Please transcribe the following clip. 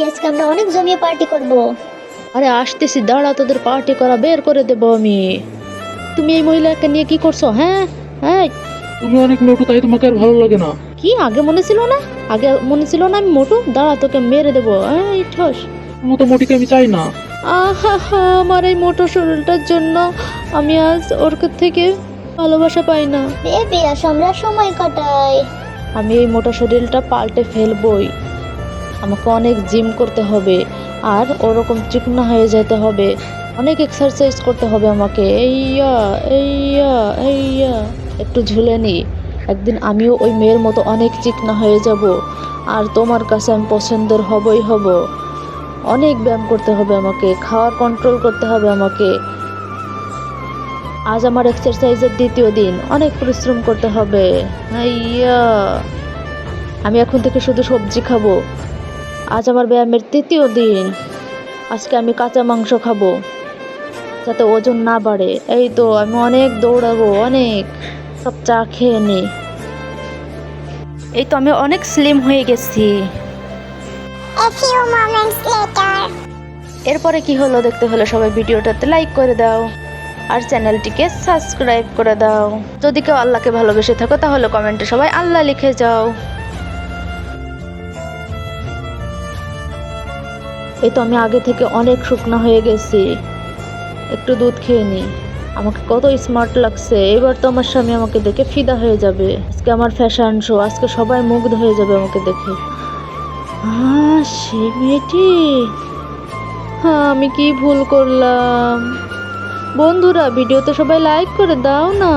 আজকে আমরা অনেক জমিয়ে পার্টি করব। আরে আসতেছি, দাঁড়া, তোদের পার্টি করা বের করে দেবো আমি। তুমি এই মহিলাকে নিয়ে কি করছো? হ্যাঁ হ্যাঁ, তুমি অনেক মোটু, তাই তোমাকে আর ভালো লাগে না। কি আগে মনে ছিল না? আগে মনে ছিল না আমি মোটু? দাঁড়া, তোকে মেরে দেবো। এই ঠস। তোমার তো মোটিকে আমি চাই না। আহা হা, আমার এই মোটো শরীরটার জন্য আমি আজ ওর থেকে ভালোবাসা পাই না। বেবি আসো আমরা সময় কাটাই। আমি এই মোটা শরীরটা পাল্টে ফেলবই। আমাকে অনেক জিম করতে হবে, আর ওরকম চিকনা হয়ে যেতে হবে। অনেক এক্সারসাইজ করতে হবে আমাকে। এইয়া এইয়া এইয়া, একটু ঝুলে নি। একদিন আমিও ওই মেয়ের মতো অনেক চিকনা হয়ে যাব, আর তোমার কাছে আমি পছন্দের হবই হব। অনেক ব্যায়াম করতে হবে আমাকে, খাওয়ার কন্ট্রোল করতে হবে আমাকে। আজ আমার এক্সারসাইজের দ্বিতীয় দিন, অনেক পরিশ্রম করতে হবে। আইয়া, আমি এখন থেকে শুধু সবজি খাবো। আজ আমার ব্যায়ামের তৃতীয় দিন। আজকে আমি কাঁচা মাংস খাবো, যাতে ওজন না বাড়ে। এই তো আমি অনেক দৌড়াবো, অনেক। সব চা খেয়ে নি। এই তো আমি অনেক স্লিম হয়ে গেছি। A few moments later. এরপরে কি হলো দেখতে হলে সবাই ভিডিওটাতে লাইক করে দাও, আর চ্যানেলটিকে সাবস্ক্রাইব করে দাও। যদি কেউ আল্লাহকে ভালোবেসে থাকো তাহলে কমেন্টে সবাই আল্লাহ লিখে যাও। এই তো আমি আগে থেকে অনেক শুকনো হয়ে গেছি। একটু দুধ খেয়ে নি। আমাকে কত স্মার্ট লাগছে। এবার তো আমার স্বামী আমাকে দেখে ফিদা হয়ে যাবে। আজকে আমার ফ্যাশন শো, আজকে সবাই মুগ্ধ হয়ে যাবে আমাকে দেখে। সে মেয়েটি। হ্যাঁ, আমি কি ভুল করলাম? বন্ধুরা, ভিডিওতে সবাই লাইক করে দাও না।